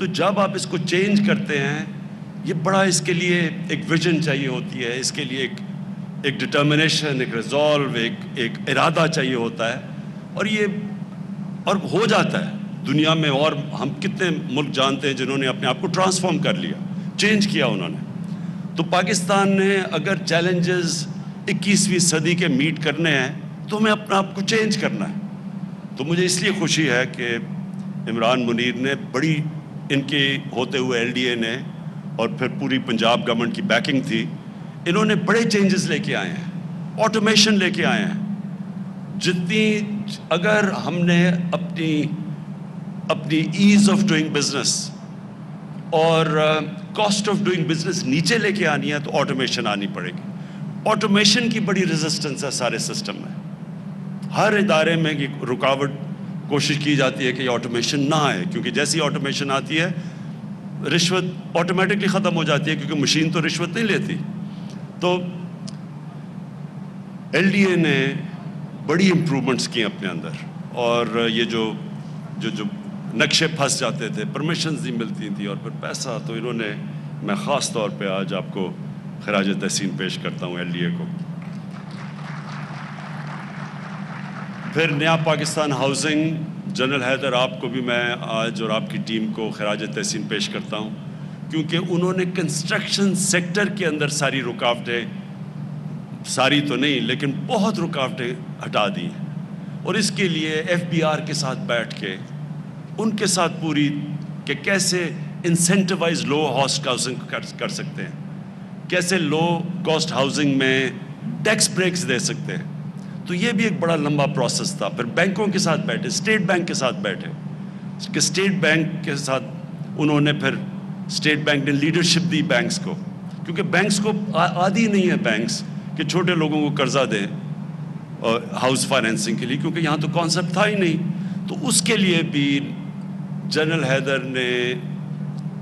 تو جب آپ اس کو چینج کرتے ہیں، یہ بڑا اس کے لیے ایک ویژن چاہیے ہوتی ہے، اس کے لیے ایک ڈٹرمنیشن، ایک ریزولو، ایک ارادہ چاہیے ہوتا ہے، اور ہو جاتا ہے دنیا میں. اور ہم کتنے ملک جانتے ہیں جنہوں نے اپنے آپ کو ٹرانسفارم کر لیا، چینج کیا انہوں نے. تو پاکستان نے اگر چیلنجز 21ویں صدی کے میٹ کرنے ہیں تو ہمیں اپنا آپ کو چینج کرنا ہے. تو مجھے اس لیے خوشی ہے کہ عمران منیر نے بڑی، ان کے ہوتے ہوئے LDA نے اور پھر پوری پنجاب گورنمنٹ کی بیکنگ تھی، انہوں نے بڑے چینجز لے کے آئے ہیں، آٹومیشن لے کے آئے ہیں. اگر ہم نے اپنی ایز آف ڈوئنگ بزنس اور کاسٹ آف ڈوئنگ بزنس نیچے لے کے آنی ہے تو آٹومیشن آنی پڑے گی. آٹومیشن کی بڑی ریزسٹنس ہے سارے سسٹم میں. ہر ادارے میں یہ رکاوٹ کوشش کی جاتی ہے کہ یہ آٹومیشن نہ آئے، کیونکہ جیسی آٹومیشن آتی ہے رشوت آٹومیٹکلی ختم ہو جاتی ہے، کیونکہ مشین تو رشوت نہیں لیتی. تو LDA نے بڑی امپرومنٹس کی اپنے اندر، اور یہ جو نقشے پھنس جاتے تھے، پرمیشنز نہیں ملتی تھیں اور پھر پیسہ، تو انہوں نے، میں خاص طور پہ آج آپ کو خراج تحسین پیش کرتا ہوں LDA کو. پھر نیا پاکستان ہاؤسنگ، جنرل حیدر، آپ کو بھی میں آج اور آپ کی ٹیم کو خراج تحسین پیش کرتا ہوں، کیونکہ انہوں نے کنسٹرکشن سیکٹر کے اندر ساری رکاوٹیں، ساری تو نہیں لیکن بہت رکاوٹیں ہٹا دی ہیں. اور اس کے لیے FBR کے ساتھ بیٹھ کے ان کے ساتھ پوری کہ کیسے انسینٹیوائز لو کاسٹ ہاؤسنگ کر سکتے ہیں، کیسے لو کاسٹ ہاؤسنگ میں ٹیکس بریکس دے سکتے ہیں. تو یہ بھی ایک بڑا لمبا پروسیس تھا. پھر بینکوں کے ساتھ بیٹھے، اسٹیٹ بینک کے ساتھ بیٹھے کہ اسٹیٹ بینک کے ساتھ انہوں نے، پھر اسٹیٹ بینک نے لیڈرشپ دی بینکس کو، کیونکہ بینکس کو عادی نہیں ہے بینکس کہ چھوٹے لوگوں کو قرضہ دیں ہاؤس فائنینسنگ کے لیے، کیونکہ یہاں تو کانسیپٹ تھا ہی نہیں. تو اس کے لیے بھی جنرل حیدر نے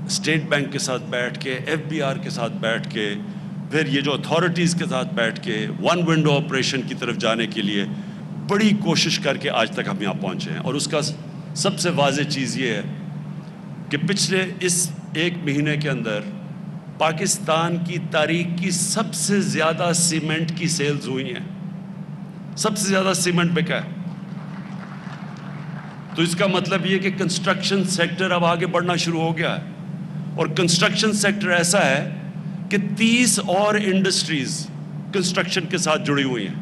اسٹیٹ بینک کے ساتھ بیٹھ کے، FBR کے ساتھ بیٹھ کے، پھر یہ جو اتھارٹیز کے ساتھ بیٹھ کے ون ونڈو آپریشن کی طرف جانے کے لیے بڑی کوشش کر کے آج تک ہم یہاں پہنچے ہیں. اور اس کا سب سے واضح چیز یہ ہے کہ پچھلے اس 1 مہینے کے اندر پاکستان کی تاریخ کی سب سے زیادہ سیمنٹ کی سیلز ہوئی ہیں، سب سے زیادہ سیمنٹ بکا ہے. تو اس کا مطلب یہ کہ کنسٹرکشن سیکٹر اب آگے بڑھنا شروع ہو گیا ہے. اور کنسٹرکشن سیکٹر ایسا ہے کہ 30 اور انڈسٹریز کنسٹرکشن کے ساتھ جڑی ہوئی ہیں.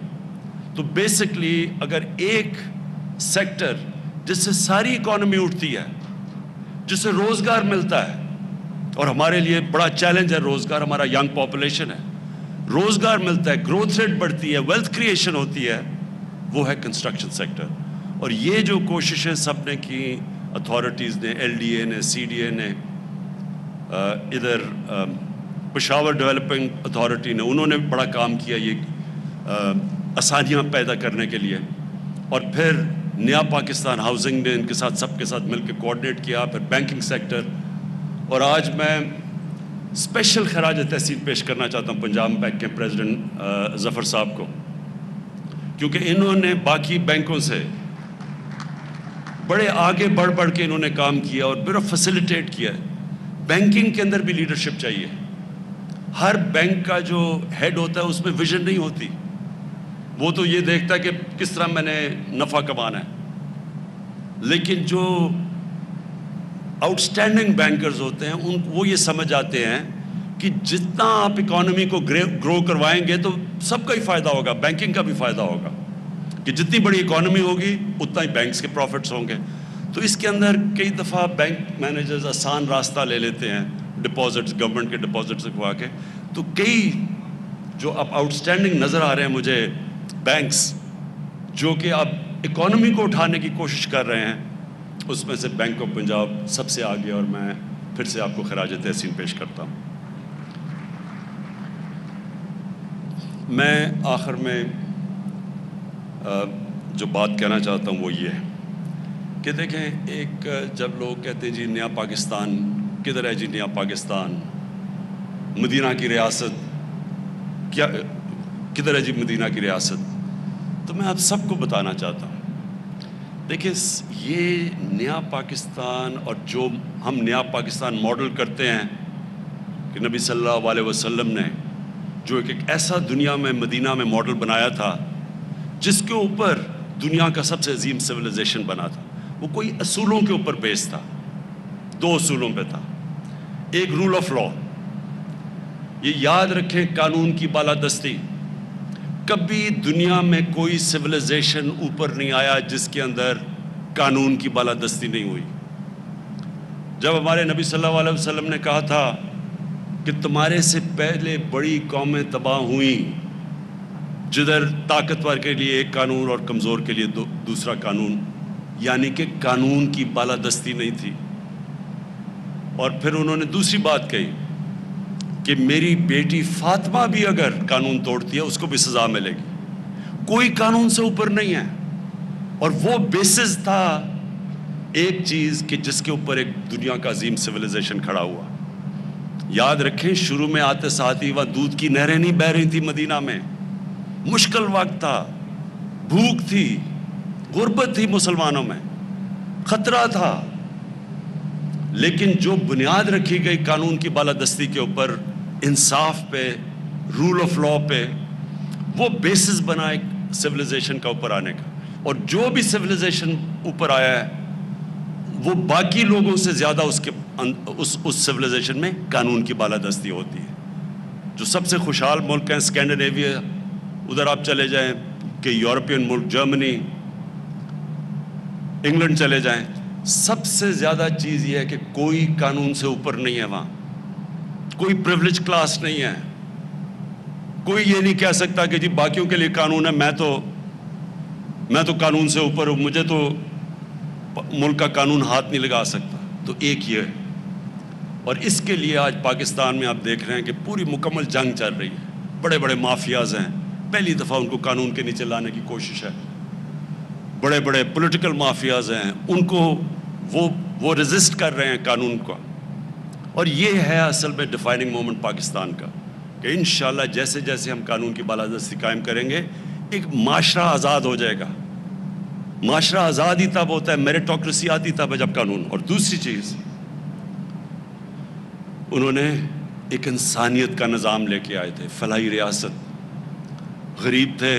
تو بیسکلی اگر ایک سیکٹر جس سے ساری اکانومی اٹھتی ہے، جس سے روزگار ملتا ہے، اور ہمارے لیے بڑا چیلنج ہے روزگار، ہمارا ینگ پاپولیشن ہے، روزگار ملتا ہے، گروتھ ریٹ بڑھتی ہے، ویلتھ کریشن ہوتی ہے، وہ ہے کنسٹرکشن سیکٹر. اور یہ جو کوششیں سب نے کی، اتھارٹیز نے، LDA نے، CDA نے، ادھر پشاور ڈیولپنگ اتھارٹی نے، انہوں نے بڑا کام کیا یہ آسانیاں پیدا کرنے کے لیے. اور پھر نیا پاکستان ہاؤسنگ نے ان کے ساتھ، سب کے ساتھ مل کے کوآرڈینیٹ کیا. پھر بینکنگ سیکٹر. اور آج میں اسپیشل خراج تحسین پیش کرنا چاہتا ہوں پنجاب بینک کے پریزیڈنٹ ظفر صاحب کو، کیونکہ انہوں نے باقی بینکوں سے بڑے آگے بڑھ کے انہوں نے کام کیا اور بڑا فیسیلیٹیٹ کیا. بینکنگ کے اندر بھی لیڈرشپ چاہیے. ہر بینک کا جو ہیڈ ہوتا ہے اس میں ویژن نہیں ہوتی، وہ تو یہ دیکھتا ہے کہ کس طرح میں نے نفع کمانا ہے. لیکن جو آؤٹ اسٹینڈنگ بینکرز ہوتے ہیں وہ یہ سمجھ آتے ہیں کہ جتنا آپ اکانومی کو گرو کروائیں گے تو سب کا ہی فائدہ ہوگا، بینکنگ کا بھی فائدہ ہوگا، کہ جتنی بڑی اکانومی ہوگی اتنا ہی بینکس کے پروفٹس ہوں گے. تو اس کے اندر کئی دفعہ بینک مینیجرز آسان راستہ لے لیتے ہیں، ڈپازٹس، گورنمنٹ کے ڈپازٹس رکھوا کے. تو کئی جو اب آؤٹ اسٹینڈنگ نظر آ رہے ہیں مجھے بینکس، جو کہ اب اکانومی کو اٹھانے کی کوشش کر رہے ہیں، اس میں سے بینک آف پنجاب سب سے آگے. اور میں پھر سے آپ کو خراج تحسین پیش کرتا ہوں. میں آخر میں جو بات کہنا چاہتا ہوں وہ یہ ہے کہ دیکھیں، ایک جب لوگ کہتے ہیں جی نیا پاکستان کدھر ہے، جی نیا پاکستان، مدینہ کی ریاست کیا کدھر ہے جی مدینہ کی ریاست، تو میں آپ سب کو بتانا چاہتا ہوں دیکھیں یہ نیا پاکستان اور جو ہم نیا پاکستان ماڈل کرتے ہیں کہ نبی صلی اللہ علیہ وسلم نے جو ایک ایسا دنیا میں مدینہ میں ماڈل بنایا تھا جس کے اوپر دنیا کا سب سے عظیم سویلائزیشن بنا تھا، وہ کوئی اصولوں کے اوپر بیس تھا، 2 اصولوں پہ تھا۔ ایک رول آف لا، یہ یاد رکھیں قانون کی بالادستی۔ کبھی دنیا میں کوئی سویلائزیشن اوپر نہیں آیا جس کے اندر قانون کی بالادستی نہیں ہوئی۔ جب ہمارے نبی صلی اللہ علیہ وسلم نے کہا تھا کہ تمہارے سے پہلے بڑی قومیں تباہ ہوئیں جدھر طاقتور کے لیے ایک قانون اور کمزور کے لیے دوسرا قانون، یعنی کہ قانون کی بالادستی نہیں تھی۔ اور پھر انہوں نے دوسری بات کہی کہ میری بیٹی فاطمہ بھی اگر قانون توڑتی ہے اس کو بھی سزا ملے گی، کوئی قانون سے اوپر نہیں ہے۔ اور وہ بیسس تھا ایک چیز کہ جس کے اوپر ایک دنیا کا عظیم سویلائزیشن کھڑا ہوا۔ یاد رکھیں شروع میں آتے ساتھ ہی وہاں دودھ کی نہریں نہیں بہہ رہی تھی مدینہ میں، مشکل وقت تھا، بھوک تھی، غربت تھی مسلمانوں میں، خطرہ تھا، لیکن جو بنیاد رکھی گئی قانون کی بالادستی کے اوپر، انصاف پہ، رول آف لا پہ، وہ بیسس بنا ایک سویلائزیشن کا اوپر آنے کا۔ اور جو بھی سویلائزیشن اوپر آیا ہے وہ باقی لوگوں سے زیادہ اس سویلائزیشن میں قانون کی بالادستی ہوتی ہے۔ جو سب سے خوشحال ملک ہیں اسکینڈینیویا، ادھر آپ چلے جائیں کہ یورپین ملک، جرمنی، انگلینڈ چلے جائیں، سب سے زیادہ چیز یہ ہے کہ کوئی قانون سے اوپر نہیں ہے، وہاں کوئی پریولیج کلاس نہیں ہے، کوئی یہ نہیں کہہ سکتا کہ جی باقیوں کے لیے قانون ہے، میں تو قانون سے اوپر ہوں، مجھے تو ملک کا قانون ہاتھ نہیں لگا سکتا۔ تو ایک یہ ہے، اور اس کے لیے آج پاکستان میں آپ دیکھ رہے ہیں کہ پوری مکمل جنگ چل رہی ہے۔ بڑے بڑے مافیاز ہیں، پہلی دفعہ ان کو قانون کے نیچے لانے کی کوشش ہے۔ بڑے بڑے پولیٹیکل مافیاز ہیں، ان کو وہ ریزسٹ کر رہے ہیں قانون کو۔ اور یہ ہے اصل میں ڈیفائننگ مومنٹ پاکستان کا، کہ انشاءاللہ جیسے جیسے ہم قانون کی بالادستی قائم کریں گے ایک معاشرہ آزاد ہو جائے گا۔ معاشرہ آزاد ہی تب ہوتا ہے، میریٹوکریسی آتی تب ہے جب قانون۔ اور دوسری چیز، انہوں نے ایک انسانیت کا نظام لے کے آئے تھے، فلاحی ریاست۔ غریب تھے،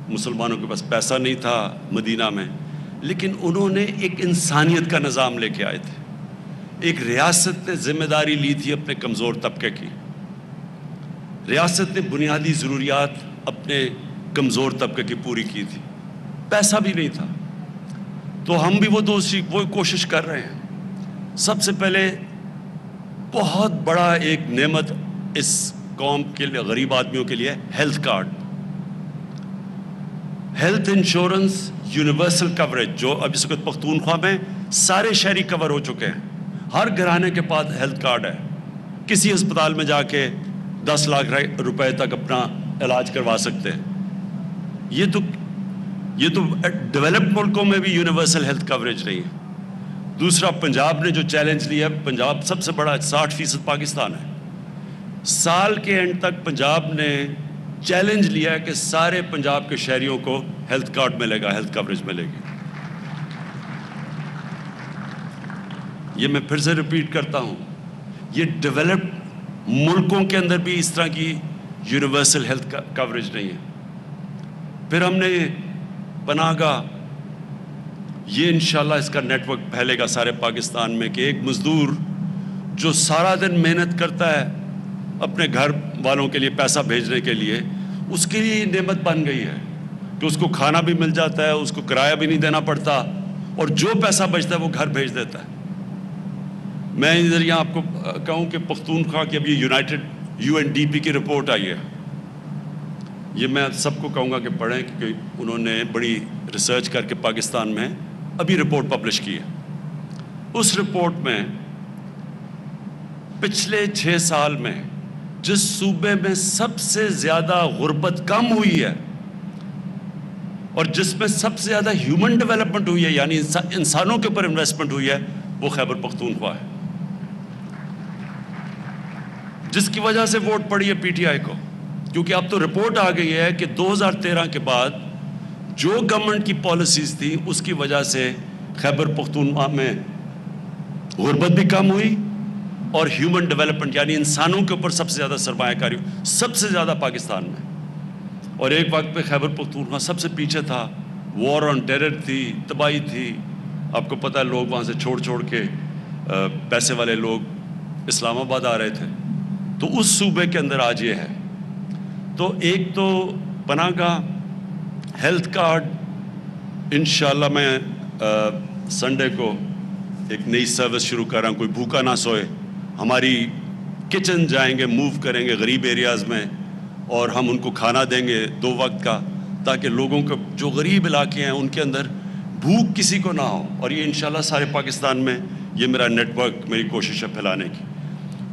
مسلمانوں کے پاس پیسہ نہیں تھا مدینہ میں، لیکن انہوں نے ایک انسانیت کا نظام لے کے آئے تھے۔ ایک ریاست نے ذمہ داری لی تھی اپنے کمزور طبقے کی، ریاست نے بنیادی ضروریات اپنے کمزور طبقے کی پوری کی تھی، پیسہ بھی نہیں تھا۔ تو ہم بھی وہ کوشش کر رہے ہیں۔ سب سے پہلے بہت بڑا ایک نعمت اس قوم کے لیے، غریب آدمیوں کے لیے، health card, health insurance, universal coverage, جو اب اس وقت پختونخوا میں سارے شہری کور ہو چکے ہیں۔ ہر گھرانے کے پاس ہیلتھ کارڈ ہے، کسی ہسپتال میں جا کے 10 لاکھ روپے تک اپنا علاج کروا سکتے ہیں۔ یہ تو ڈیولپڈ ملکوں میں بھی یونیورسل ہیلتھ کوریج نہیں ہے۔ دوسرا، پنجاب نے جو چیلنج لیا، پنجاب سب سے بڑا 60% پاکستان ہے، سال کے اینڈ تک پنجاب نے چیلنج لیا ہے کہ سارے پنجاب کے شہریوں کو ہیلتھ کارڈ ملے گا، ہیلتھ کوریج ملے گی۔ یہ میں پھر سے ریپیٹ کرتا ہوں، یہ ڈیولپڈ ملکوں کے اندر بھی اس طرح کی یونیورسل ہیلتھ کوریج نہیں ہے۔ پھر ہم نے پناہ گاہ، یہ انشاءاللہ اس کا نیٹ ورک پھیلے گا سارے پاکستان میں، کہ ایک مزدور جو سارا دن محنت کرتا ہے اپنے گھر والوں کے لیے پیسہ بھیجنے کے لیے، اس کے لیے یہ نعمت بن گئی ہے کہ اس کو کھانا بھی مل جاتا ہے، اس کو کرایہ بھی نہیں دینا پڑتا، اور جو پیسہ بچتا ہے وہ گھر بھیج دیتا ہے۔ میں ادھر یہاں آپ کو کہوں کہ پختونخوا کی اب یہ UNDP کی رپورٹ آئی ہے، یہ میں سب کو کہوں گا کہ پڑھیں، کیونکہ انہوں نے بڑی ریسرچ کر کے پاکستان میں ابھی رپورٹ پبلش کی ہے۔ اس رپورٹ میں پچھلے 6 سال میں جس صوبے میں سب سے زیادہ غربت کم ہوئی ہے اور جس میں سب سے زیادہ ہیومن ڈیولپمنٹ ہوئی ہے، یعنی انسانوں کے اوپر انویسٹمنٹ ہوئی ہے، وہ خیبر پختونخوا ہے، جس کی وجہ سے ووٹ پڑی ہے PTI کو۔ کیونکہ اب تو رپورٹ آ گئی ہے کہ 2013 کے بعد جو گورنمنٹ کی پالیسیز تھی اس کی وجہ سے خیبر پختونخوا میں غربت بھی کم ہوئی اور ہیومن ڈیولپمنٹ یعنی انسانوں کے اوپر سب سے زیادہ سرمایہ کاری سب سے زیادہ پاکستان میں. اور ایک وقت پہ خیبر پختونخوا سب سے پیچھے تھا, وار آن ٹیرر تھی, تباہی تھی. آپ کو پتہ ہے لوگ وہاں سے چھوڑ کے پیسے والے لوگ اسلام آباد آ رہے تھے. تو اس صوبے کے اندر آج یہ ہے. تو ایک تو پناہ گاہ, ہیلتھ کارڈ, انشاءاللہ میں سنڈے کو ایک نئی سروس شروع کر رہا ہوں, کوئی بھوکا نہ سوئے. ہماری کچن جائیں گے, موو کریں گے غریب ایریاز میں اور ہم ان کو کھانا دیں گے 2 وقت کا, تاکہ لوگوں کو جو غریب علاقے ہیں ان کے اندر بھوک کسی کو نہ ہو. اور یہ انشاءاللہ سارے پاکستان میں یہ میرا نیٹ ورک, میری کوشش ہے پھیلانے کی.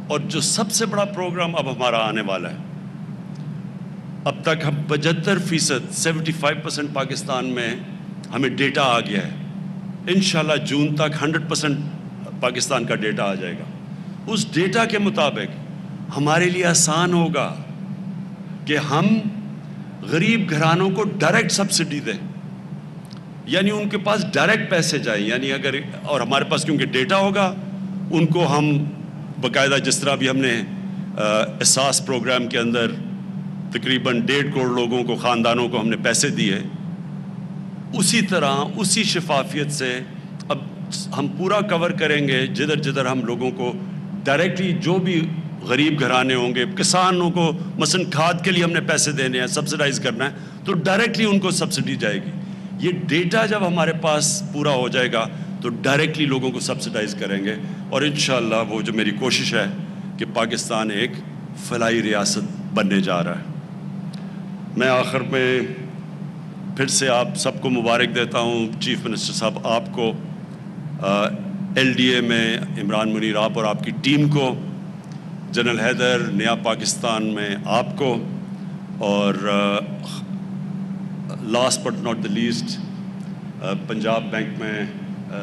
اور جو سب سے بڑا پروگرام اب ہمارا آنے والا ہے, اب تک ہم 75% 75% پاکستان میں ہمیں ڈیٹا آ گیا ہے. انشاءاللہ جون تک 100% پاکستان کا ڈیٹا آ جائے گا. اس ڈیٹا کے مطابق ہمارے لیے آسان ہوگا کہ ہم غریب گھرانوں کو ڈائریکٹ سبسڈی دیں, یعنی ان کے پاس ڈائریکٹ پیسے جائیں. یعنی اگر, اور ہمارے پاس کیونکہ ڈیٹا ہوگا, ان کو ہم باقاعدہ جس طرح بھی ہم نے احساس پروگرام کے اندر تقریباً 1.5 کروڑ لوگوں کو, خاندانوں کو ہم نے پیسے دیے, اسی طرح اسی شفافیت سے اب ہم پورا کور کریں گے. جدھر جدھر ہم لوگوں کو ڈائریکٹلی, جو بھی غریب گھرانے ہوں گے, کسانوں کو مثلا کھاد کے لیے ہم نے پیسے دینے ہیں, سبسڈائز کرنا ہے, تو ڈائریکٹلی ان کو سبسڈی جائے گی. یہ ڈیٹا جب ہمارے پاس پورا ہو جائے گا تو ڈائریکٹلی لوگوں کو سبسڈائز کریں گے. اور انشاءاللہ وہ جو میری کوشش ہے کہ پاکستان ایک فلاحی ریاست بننے جا رہا ہے. میں آخر میں پھر سے آپ سب کو مبارک دیتا ہوں. چیف منسٹر صاحب آپ کو, ایل ڈی اے میں عمران منیر آپ اور آپ کی ٹیم کو, جنرل حیدر نیا پاکستان میں آپ کو, اور last but not the least Punjab bank میں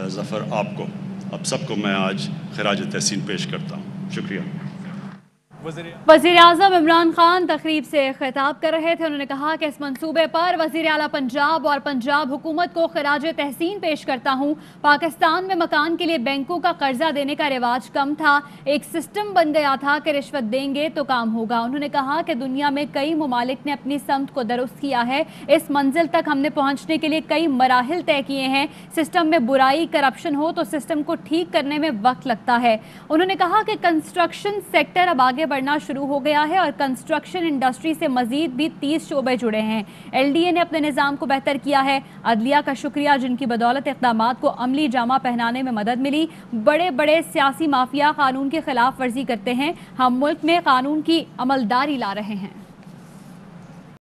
ظفر آپ کو, اب سب کو میں آج خراج تحسین پیش کرتا ہوں. شکریہ. وزیر اعظم عمران خان تقریب سے خطاب کر رہے تھے. انہوں نے کہا کہ اس منصوبے پر وزیر اعلیٰ پنجاب اور پنجاب حکومت کو خراج تحسین پیش کرتا ہوں. پاکستان میں مکان کے لیے بینکوں کا قرضہ دینے کا رواج کم تھا, ایک سسٹم بن گیا تھا کہ رشوت دیں گے تو کام ہوگا. انہوں نے کہا کہ دنیا میں کئی ممالک نے اپنی سمت کو درست کیا ہے, اس منزل تک ہم نے پہنچنے کے لیے کئی مراحل طے کیے ہیں. سسٹم میں برائی, کرپشن ہو تو سسٹم کو ٹھیک کرنے میں وقت لگتا ہے. انہوں نے کہا کہ کنسٹرکشن سیکٹر اب آگے بڑھنا شروع ہو گیا ہے اور کنسٹرکشن انڈسٹری سے مزید بھی 30 شعبے جڑے ہیں. ایل ڈی اے نے اپنے نظام کو بہتر کیا ہے. عدلیہ کا شکریہ, جن کی بدولت اقدامات کو عملی جامہ پہنانے میں مدد ملی. بڑے بڑے سیاسی مافیا قانون کی خلاف ورزی کرتے ہیں, ہم ملک میں قانون کی عملداری لا رہے ہیں.